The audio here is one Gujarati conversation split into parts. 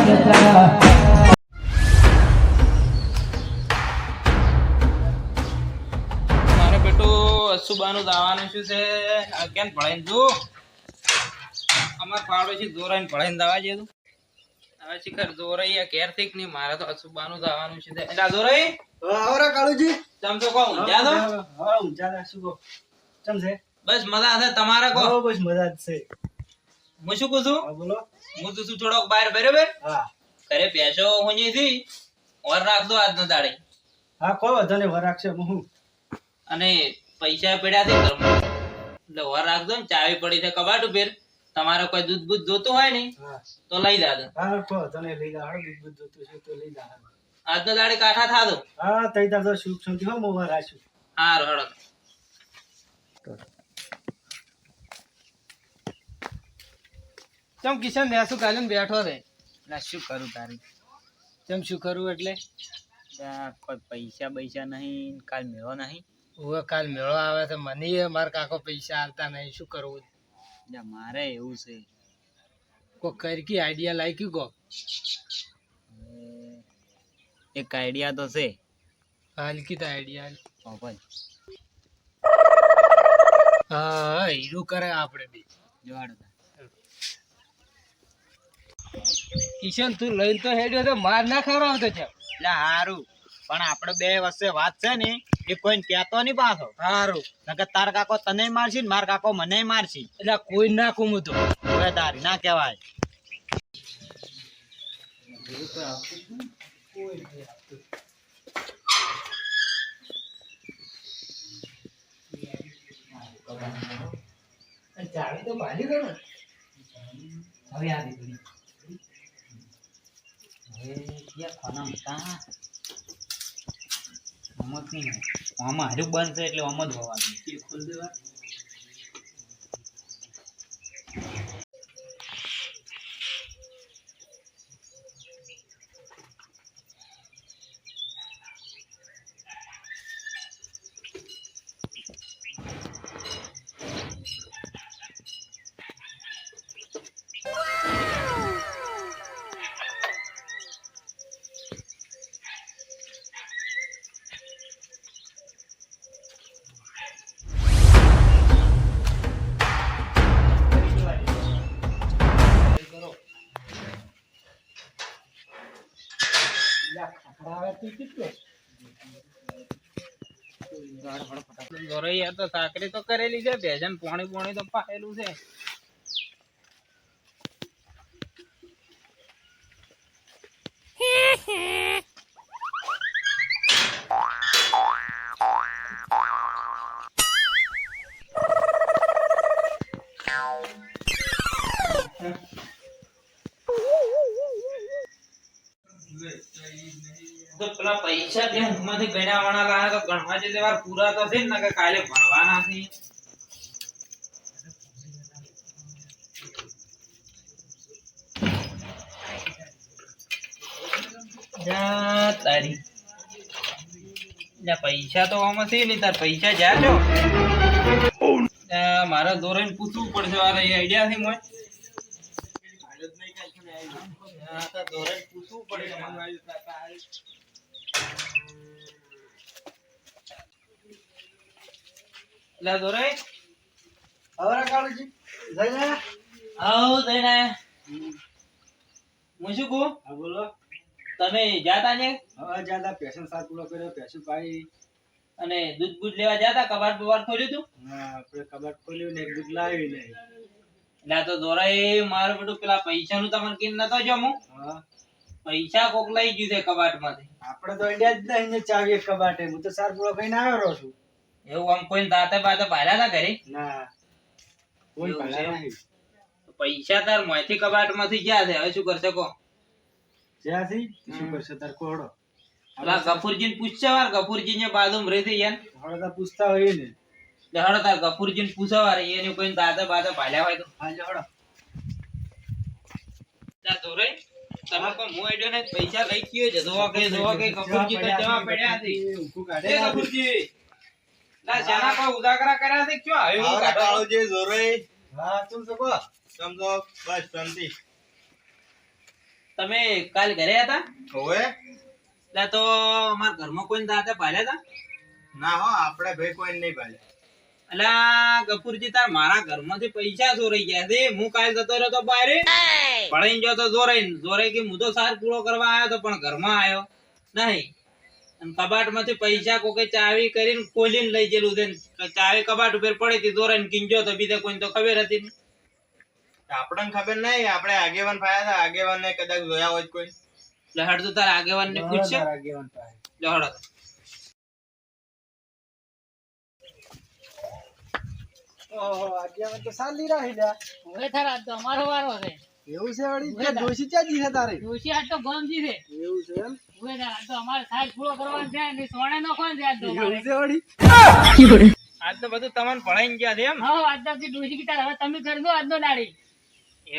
મારે બેટું અસુબાનું દાવાનું શું છે કેમ ભણાઈને તું અમાર પાડોશી જોરાઈને ભણાઈને દાવા જે તું હવે શિખર જોરાઈ ઘેર થી નહીં મારે તો અસુબાનું દાવાનું છે એટલે જોરાઈ આવરા કાળુજી તમ તો કહું ઊંઝા તો હા ઊંઝા શું કહો ચમ છે બસ મજા છે તમારે કહો બસ મજા જ છે હું શું કહું છું બોલો હું તો શું થોડોક બહાર બરાબર હા ઘરે બેસો હું થી ઓર રાખદો આજનો દાડે હા કોઈ વાંધો નહીં વરાક છે હું અને પૈસા પડ્યા છે ઘરમાં એટલે ઓર રાખજો ને ચાવી પડી છે કબાટ ઉપર તમારે કોઈ દૂધ બૂધ જોતું હોય ને હા તો લઈ જાજો હા કોઈ વાંધો નહીં લઈ જા દૂધ બૂધ જોતું છે તો લઈ જા આજનો દાડે કાઠા થાજો હા તઈ તાર તો શુભ શાંતિ હો હું રાખ્યું હારો હળો ચમ કિશન બેસું કાલીન બેઠો રે એટલે શું કરું તારી ચમ શું કરું એટલે કોઈ પૈસા પૈસા નહીં કાલ મેળો નહીં હવે કાલ મેળો આવે છે મને મારા કાકો પૈસા આલતા નહીં શું કરવું મારે એવું છે કોઈ કરકી આઈડિયા લાગ્યું કો એક આઈડિયા તો છે હલકી તો આઈડિયા ભાઈ હા હીરું કરે આપણે બી જોવાડો કિશન તું લઈને તો હેડ્યો તો માર ના ખવડાવતો છે એટલે હારું પણ આપણે બે વચ્ચે વાત છે ને એ કોઈને કહેતો નહીં પાછો સારું નકર તાર કાકો તને મારશી ને માર કાકો મને મારશી એટલે કોઈ ના કુમું તો હવે તારી ના કહેવાય ચાવી તો બાંધી દો ને હવે આ દીકરી હવે ક્યાં ખાના હતા અમત નહીં આમાં હારું બનશે એટલે અમત હોવાનું ખોલ દેવા તો સાકરી તો કરેલી છે ભેજન પોણી પોણી તો પાયેલું છે તો પેલા પૈસા ત્યાં ઊંઘમાંથી ગણ્યા વાળા લાગે તો ગણવા જે વાર પૂરા તો છે ને કે કાલે ભણવાના છે જા તારી પૈસા તો આમાં છે ને તાર પૈસા જા છો મારે દોરાઈને પૂછવું પડશે વાર આઈડિયા છે મોય દોરાઈને પૂછવું પડે લા દોરાઈ આવરા કાળુજી જઈને આવ દઈને હું શું કહું હા બોલો તમે જાતા ને હવે જ્યાદા પેશન સાત પૂરો કર્યો પેશું પાઈ અને દૂધ બૂધ લેવા જાતા કબાટ બબાટ ખોલ્યું તું હા આપણે કબાટ ખોલ્યું ને એક દૂધ લાવી લે એટલે તો દોરાઈ મારું બધું પેલા પૈસા નું તમને કિન નતો જમું હા પૈસા કોક લઈ ગયું છે કબાટ માંથી આપણે તો ઇન્ડિયા જ નહીં ચાવી એક કબાટે હું તો સાત પૂરો કહીને આવ્યો રહું છું એવું આમ કોઈ દાતે બાતે ભાલ્યા ના ઘરે ના કોઈ એવું ભલા છે? નહીં પૈસા તાર મોંથી કબાટ માંથી ગયા છે હવે શું કરશે કો જ્યાંથી શું કરશે તાર કોહડો પેલા ગફુરજી ને પૂછશે વાર ગફુરજી ને બાજુ રહી થઈ યાર હવે તો પૂછતા હોય ને હડો તાર ગફુરજી ને પૂછો વાર એને કોઈ દાતે બાતે ભાલ્યા હોય તો હા હડો ત્યાં દોરાઈ તમે કોઈ મો આઈડિયો ને પૈસા લઈ ગયો છે જોવા કે ગફુરજી તો જવા પડ્યા છે ઊંઘું એ કાઢે ગફુરજી ના જાના કોઈ ઉજાગરા કર્યા છે ક્યાં આવ્યું આવરા કાળુજી જોરે હા તું તો કહો સમજો બસ શાંતિ તમે કાલ ઘરે હતા? હોવે એટલે તો અમારા ઘરમાં કોઈ દાંતે પાડ્યા હતા? ના હો આપણે ભાઈ કોઈ નહીં ભાલે. અલા ગફુરજી તાર મારા ઘરમાંથી પૈસા ચોરાઈ ગયા છે. હું કાલ જતો રહ્યો તો બારે પડાઈને ગયો તો જોરાઈ કે હું તો સાર પૂરો કરવા આવ્યો તો પણ ઘરમાં આવ્યો નહીં. અને કબાટમાંથી પૈસા કોકે ચાવી કરીને ખોલીને લઈ ગયેલું છે. ચાવી કબાટ ઉપર પડી હતી, જોરાઈને કીંજો તો બીજા કોઈને તો ખબર હતી નહીં. આપણને ખબર નહીં, આપણે આગેવાન ફાયા હતા, આગેવાન ને કદાચ જોયા હોય કોઈ. એટલે હડતું તાર આગેવાન ને પૂછશે. આગેવાન પાસે. લો હડો. ઓહો, આગેવાન તો સાલી રાહી લ્યા. હવે થરા તો અમારો વારો છે. એવું છે વળી કે ડોશી ચાજી છે તારે? ડોશી આજ તો ગમજી છે. એવું છે એમ? હવે થરા તો અમારે સાહેબ પૂરો કરવાનો છે ને સોણે નાખવાનો છે આજ તો અમારે. એવું છે વળી? આજ તો બધું તમને પડાઈને ગયા છે એમ? હા આજ તો ડોશી કીધા હવે તમે કરજો આજનો દાડી.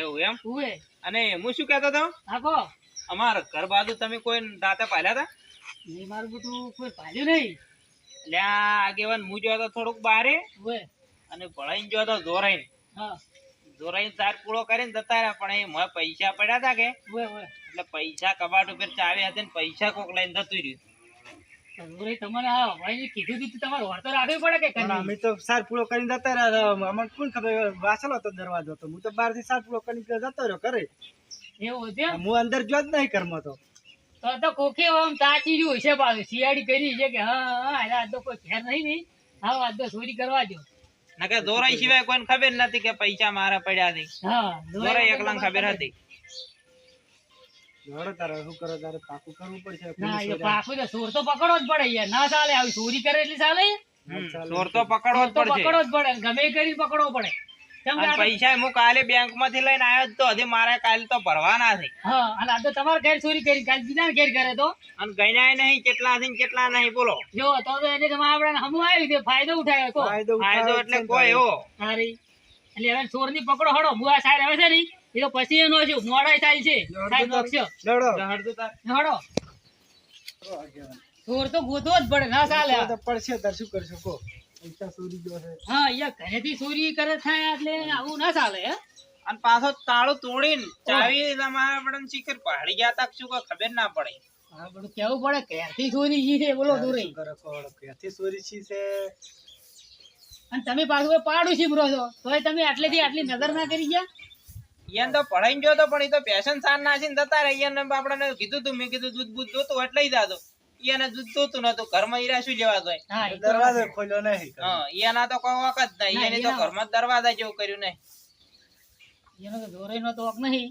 એવું એમ? ઉવે અને હું શું કહેતો હતો, આખો અમારા ઘર બાજુ તમે કોઈ દાંતે પાડ્યા હતા? નહીં મારું બધું કોઈ ભાલ્યું નહીં. એટલે આ આગેવાન હું જોયો તો થોડુંક બારે ઉવે અને પડાઈને જોયો તો જોરાઈને. હા જોરાઈને સાર પૂરો કરીને જતા રહ્યા, પણ એ મોય પૈસા પડ્યા હતા કે ઉવે ઉવે એટલે પૈસા કબાટ ઉપર ચાવી હતી ને પૈસા કોક લઈને જતું રહ્યું. ઉવે તમને હા ભાઈ કીધું કીધું તમારે વર્તો રાખવી પડે કે પણ કરી અમે તો સાર પૂરો કરીને જતા રહ્યા. અમને કોણ ખબર વાસલો હતો દરવાજો તો હું તો બહાર થી સાર પૂરો કરીને જતો રહ્યો કરે. એવું છે હું અંદર જો જ નહીં ઘરમાં તો. તો કોકે આમ તાચી રહ્યું છે પાછું શિયાળી કરી છે કે હા હા આજ તો કોઈ ઘેર નહીં નહીં હા આજ તો ચોરી કરવા દો. નકે જોરાઈ સિવાય કોઈને ખબર નથી કે પૈસા મારા પડ્યા છે. હા જોરાઈ એકલાને ખબર હતી. જોડો તારે શું કરો, તારે પાકું કરવું પડશે. ના એ પાકું તો ચોર તો પકડવો જ પડે યાર. ના ચાલે આવી ચોરી કરે એટલે ચાલે? ચોર તો પકડવો જ તો પડશે. પકડવો જ પડે ગમે એ કરી પકડવો પડે. કેમ કે અને આ તો- પૈસા હું કાલે બેંક માંથી લઈને આવ્યો જ તો હજી મારે કાલે તો ભરવાના છે. હા અને આ તો તમારે ઘેર ચોરી કરી કાલ બીજા ઘેર કરે તો અને ગણ્યાય નહીં કેટલા છે ને કેટલા નહીં બોલો. જો તો એને તમારે આપણે હમું આવ્યું છે ફાયદો ઉઠાવ્યો તો ફાયદો ફાયદો ઉઠાવે એટલે છે ને કોઈ તારે. એવો સારી એટલે હવે ચોર ની પકડો હડો બુઆ સાહેબ આવે છે ને એ તો પછી એનો છે મોડાઈ થાય છે સાહેબ નોખશો. લડો. હળદું તાર. હડો આગેવાન. ચોર તો ગોતવો જ પડે ના ચાલે તો પડશે તાર શું કરશો કો? પૈસા ચોરી ગયો છે. હા અહીંયા ઘરેથી ચોરી કરે થાય એટલે આવું ના ચાલે હે. અને પાછો તાળું તોડીને ચાવી તમારા આપણે શિખર પાડી ગયા તા શું કોઈ ખબર ના પડે. હા બધું કેવું પડે ઘેરથી ચોરી જી છે બોલો દૂરે. શું કરો કો? ક્યાંથી ચોરી છી છે? અને તમે પાછું પાડોશી બરો છો તોય તમે આટલેથી આટલી નજર ના કરી ગયા. ઈયાને તો પડાઈને ગયો તો પણ એ તો પેશન સાર નાખીને જતા રહ્યા. ઈયાને આપણે કીધું તું, મેં કીધું દૂધ બૂધ જોતું એટલે જ જાતો. ઈયાને દૂધ જોતું નતું, ઘરમાં ઈરા શું લેવા જોઈએ. હા એ તો દરવાજો ખોલ્યો નહીં. હા ઈયાના તો કોઈ વખત નહીં. ઈયાને તો ઘરમાં દરવાજા જેવું કર્યું નહીં. એનો તો દોરાઈનો તો હક નહીં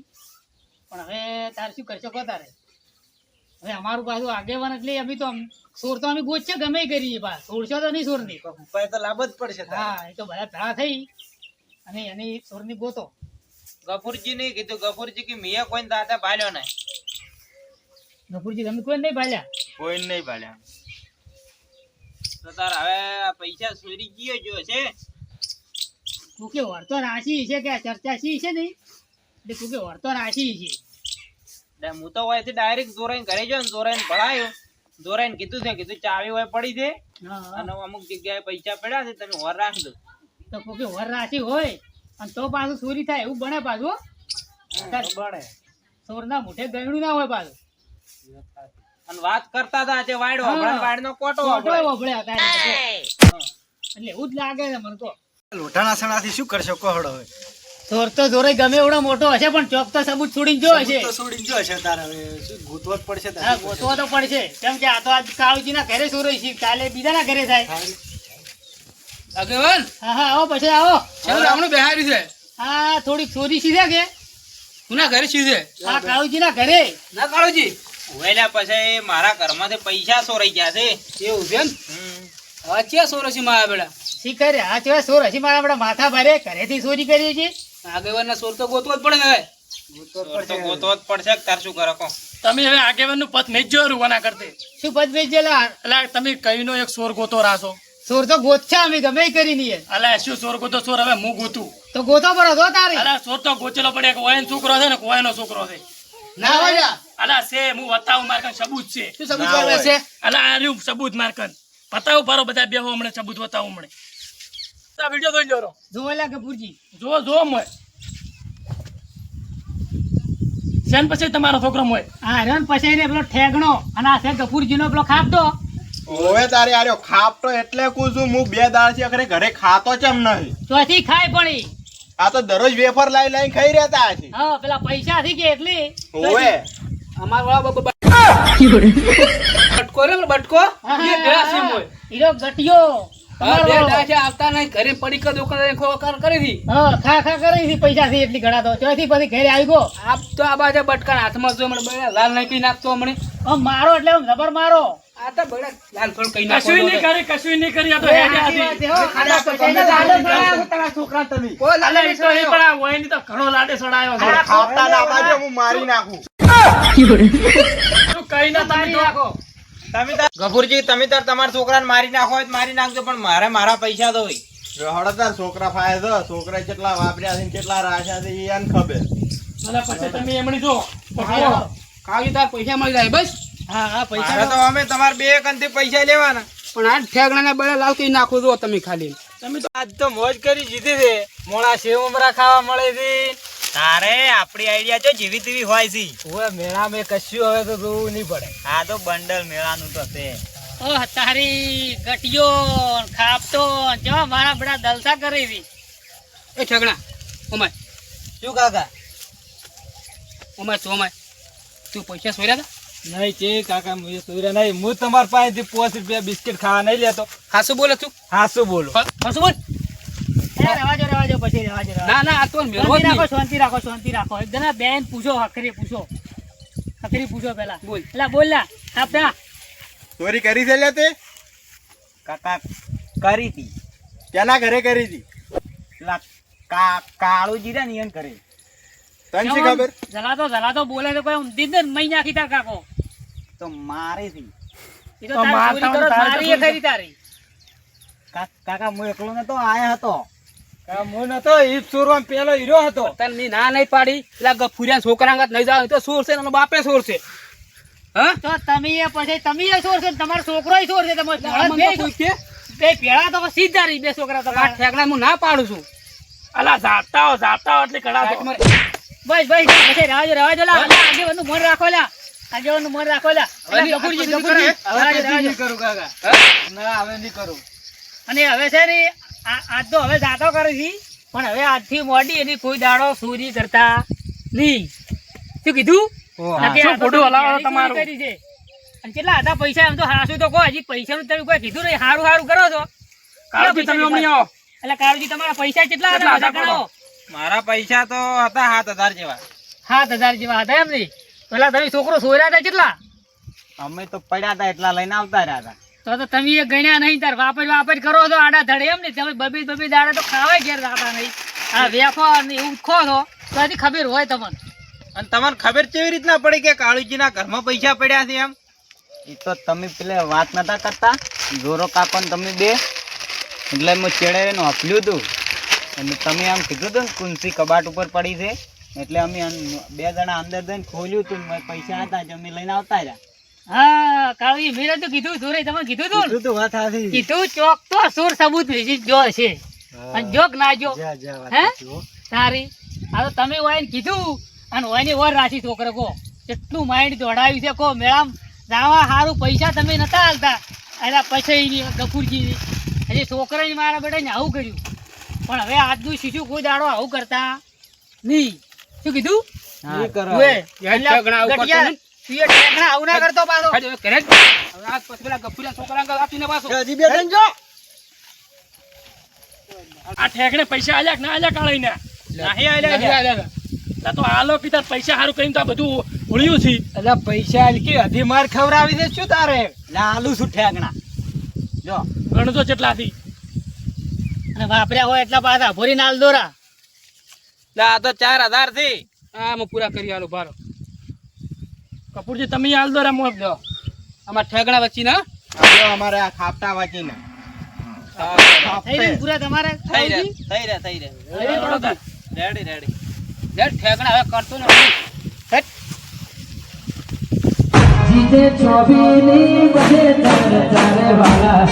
પણ હવે તારે શું કરશો કહો તારે. હવે અમારું પાછું આગેવાન એટલે અમે તો ચોર તો અમે ગોતશે ગમે એ કરીએ પાછ છોડશો તો નહીં ચોર ની. ઉપાય તો લાભ જ પડશે તારે. હા એ તો બધા ભેળા થઈ અને એની ચોર ની ગોતો. ગફુરજી ને કીધું, ગફુરજી કે મેં કોઈ દાદા ભાલ્યો નહીં. ગફુરજી તમે કોઈ નહીં ભાલ્યા? કોઈ નહીં ભાલ્યા. તો તાર હવે પૈસા ચોરી ગયો જો છે. તું કે વળતો રાશી છે કે આ ચર્ચા સી છે નહીં એટલે તું કે વળતો રાશી છે. એટલે હું તો હોય ડાયરેક્ટ જોરાઈને ઘરે ગયો ને જોરાઈને ભળાયો. જોરાઈને કીધું છે, કીધું ચાવી હોય પડી છે હા અને અમુક જગ્યાએ પૈસા પડ્યા છે તમે હોર રાખજો. તો કોઈ વર રાશી હોય અને તો પાછું ચોરી થાય એવું બને પાછું. બળે. ચોરના મોઢે ગયણું ના હોય પાછું. અને વાત કરતા હતા તે વાયડો હા. હમણાં વાયડનો કોટો ખોટો વાપરાય. વભળ્યા તારે તો. એટલે એવું જ લાગે છે મને તો. લોઢાના સણાથી શું કરશો કો હળો હવે? ચોર તો ચોરે ગમે એવડો મોટો હશે પણ ચોક તો સબૂત છોડીને જો હશે. તો છોડીને જો છે તારે હવે શું ગોતવો જ પડશે તારે. હા ગોતવો તો પડશે કેમ કે આ તો આજ કાળુજીના ઘરે ચોરી છે કાલે બીજાના ઘરે થાય. આગેવાન હા હા આવો પછી આવો. ચાલો આપણું બેહાર્યું છે. હા થોડીક ચોરી સીધે કે કોના ઘરે શું છે? આ કાળુજીના ઘરે. ના કાળુજી વેલા પછી મારા ઘરમાંથી પૈસા ચોરાઈ ગયા છે. એવું છે ને? હમ. હવે ક્યાં સોરસી માં આવ્યા બેડા? શીખરે હા કેવા ચોર હશે મારા આપણા માથા ભારે ઘરેથી ચોરી કરીએ છીએ. આગેવાન ના સોર તો ગોતવો જ પડે ને હવે. ચોર તો ગોતવો જ પડશે કે તાર શું કરો કહો. તમે હવે આગેવાન નું પદ નહીં જોયું રૂવાના કરતે. શું પદ વેચેલા એટલે તમે કઈનો એક સોર ગોતો રાસો. ચોર તો ગોતછા અમે ગમે એ કરી નહીં. અલા શું સોર ગોતો સોર હવે હું ગોતું. તો ગોતો પડો તો તારે. અલા સોર તો ગોચેલો પડે એક વયન છોકરો છે ને કોયનો છોકરો છે. ના હોય અલા છે હું બતાવું મારકન સબૂત છે. શું સબૂત કરવા છે? અલા આ રહ્યું સબૂત મારકન બતાવું પારો બધા બેહો હમણાં સબૂત બતાવું હમણાં. આ વિડિયો જોઈ લો. જોયેલા કે પૂરજી જો જો મય શેન પછી તમારો છોકરો મોય આ રન પછી ને પેલો ઠેગણો અને આ છે ગફુરજીનો પેલો ખાપતો. ઓવે તારે આર્યો ખાપતો એટલે કહું છું હું 2 દાડથી અખરે ઘરે ખાતો ચમ નહીં. ચોથી ખાય પણ ઈ. આ તો દરરોજ વેફર લાઈ લાઈ ખાઈ રહેતા છે. હા પેલા પૈસા થી કે એટલી ઓવે અમાર વાળા બટકો રે બટકો હા, એ ભેળા છે મોય. હીરો ગટિયો હા બે દાડા છે આવતા નહીં ઘરે પડી કે દુકાન ખોકાર કરી હતી. હા ખા ખા કરી હતી પૈસા થી એટલી ઘડા તો ચોથી પછી ઘરે આવી ગયો. આપ તો આ બાજુ બટકા હાથમાં જો મને બળે લાલ નહીં કઈ નાખતો મને. આમ મારો એટલે આમ જબર મારો. આ તો બળે લાલ થોડું કઈ નાખતો. કશું નહીં કરી આ તો હેડે હતી. ખાડા પૈસા લાડો ભરાયા તારા છોકરા તમે. કોઈ લાલ અલા, એ તો નહીં પણ આ વયની તો ઘણો લાડે સડાયો છે. ખાપતા ના બાજુ હું મારી નાખું. તું કઈ ના તમે તો ગફુરજી તમે તાર તમારા છોકરાને મારી નાખો હોય તો મારી નાખજો પણ મારે મારા પૈસા તો હોય. હળદાર છોકરા ફાય છે. છોકરા કેટલા વાપર્યા છે ને કેટલા રાખ્યા છે એ એને ખબર. અલા, પછી તમે એમની જો કાવી તાર પૈસા મળી જાય બસ. હા હા પૈસા મારે તો અમે તમારે બે કંથી પૈસા લેવાના પણ આ ઠેગણાને બળે લાલ કઈ નાખો જો તમે ખાલી. તમે તો આજ તો મોજ કરી જીધી છે. મોળા સેવ ઉમરા ખાવા મળે છે. તારે આપણી આઈડિયા જો જેવી તેવી હોય છે. ઓય મેળા મે કશું હવે તો જોવું નહીં પડે. આ તો બંડલ મેળાનું તો છે. ઓહ તારી ગટિયો ખાપતો જો મારા બડા દલસા કરી હતી. એ ઠેગણા ઓમાય શું કાકા? ઓમાય તું ઓમાય તું પૈસા સોર્યા હતા. નહીં છે કાકા મુજે સોયરા નહીં. હું તમારા પાસેથી 5 રૂપિયા બિસ્કિટ ખાવા નહીં લેતો. હાસું બોલે તું. હા શું બોલો? હાસું બોલ. રહેવા જો પછી રહેવા જો. ના ના આ તો મેળવો જ નહીં. શાંતિ રાખો એકદમ આ બેન પૂછો હકરી પૂછો પેલા બોલ પેલા બોલ લા આપડા ચોરી કરી છે લે તે? કાકા કરી હતી. કેના ઘરે કરી હતી? પેલા કાળુજી રે નિયન કરે. તને શી ખબર? જલાતો બોલે તો કોઈ ઊંધી જ મઈ નાખી તાર કાકો. તો મારે થી એ તો તારી ચોરી કરો મારી એ ખરી તારી. કાકા હું એકલો નતો આયા હતો. હું નતો ઈ ચોરવા પેલો હીરો હતો. તને ના નહીં પાડી પેલા ગફુરિયા છોકરા અંગત નહીં જાવ તો સોર છે એનો બાપે સોર છે. હા તો તમે એ પછી તમે એ સોર છે તમારો છોકરો સોર છે તમારો બે પેલા તો સીધા રહી બે છોકરા તો આ ઠેકડા હું ના પાડું છું. અલા જાતા હો એટલે કડા દો. બસ પછી રહેવા જો લા આગેવાનું મન રાખો લા આગેવાનું મન રાખો લા ગફુરજી હવે નહીં કરું કાકા. ના હવે નહીં કરું. અને હવે છે ને આજ તો હવે જાતો કરે છે પણ હવે આજથી મોડી એની કોઈ દાડો ચોરી કરતા નહીં. શું કીધું? નકે શું આ તો ખોટું તમે હલાવો ચોરી તમારું? કરી છે. અને કેટલા હતા પૈસા એમ તો હાસું તો કહો હજી પૈસાનું તમે કોઈ કીધું નહીં સારું કરો છો. કાળજી તમે અમને આવો. એટલે કાળુજી તમારા પૈસા કેટલા હતા બધા ગણાવો. મારા પૈસા તો હતા 7000 જેવા. 7000 જેવા હતા એમ નહીં? પેલા તમે છોકરો સોયરા હતા કેટલા? અમે તો પડ્યા હતા એટલા લઈને આવતા રહ્યા હતા. તો તમે એ ગણ્યા નહીં તાર વાપર કરો છો આડા ધડે એમ ને તમે બબી દાડા તો ખાવાય ઘેર જાતા નહીં. આ વેફર ને એવું ખો છો તો હજી ખબર હોય તમને. અને તમને ખબર કેવી રીતના પડી કે કાળુજીના ઘરમાં પૈસા પડ્યા છે એમ? એ તો તમે પેલે વાત નતા કરતા જોરો કાકો ને તમે બે એટલે મેં ચેડે હપલ્યું હતું અને તમે આમ કીધું હતું ને કુંસી કબાટ ઉપર પડી છે એટલે અમે 2 જણા અંદર જઈને ખોલ્યું હતું પૈસા હતા જ અમે લઈને આવતા રહ્યા. હા કાળુજી મેરે તો કીધું સુરે તમે કીધું તું તું તો વાત હાથી. કીધું ચોક તો સુર સબૂત લીધી જો છે અને જોક ના જો હે તારી આ તો તમે હોય ને કીધું અને હોય ને ઓર રાશી છોકરો કો કેટલું માઇન્ડ દોડાવ્યું છે કો મેળામ જાવા સારું પૈસા તમે નતા હાલતા એના પછી ગફુરજી હજી છોકરાને મારા બેટાને આવું કર્યું પણ હવે આજનું શિશુ કોઈ દાડો આવું કરતા નહીં. શું કીધું? નહીં કરો. ઓએ, ઠેકણા આવું કરતો ગટિયા, નહીં. તું એ ઠેકણા આવું ના કરતો પાછો. ખાજો હવે ઘરે જ. હવે આજ પછી પેલા ગફુરિયા છોકરા અંગત આપીને પાછો. હજી બે જણ જો. આ ઠેકણે પૈસા આલ્યા કે ના આલ્યા કાળીને? નહીં આલ્યા. આ તો આલો પિતા પૈસા સારું કરીને તો આ બધું ભૂલ્યું છે. એટલે પૈસા આલકી અધી માર ખવડાવી દે શું તારે? આલુ શું ઠેકણા જો ગણજો કેટલાથી. અને વાપર્યા હોય એટલા પાછા ભરી નાલ દોરા. આ તો 4000 થી હા હું પૂરા કરી આલું ભારો. કપૂરજી તમે હાલ દો રમો દો. અમાર ઠેકણા વચ્ચે ના આ અમારે આ ખાપટા વાંચીને થઈ ગયું પૂરા તમારે? થઈ રહ્યા રેડી રેડી ઠેકણા હવે કરતો ને જીતે 24 ની બધે તારે વાળા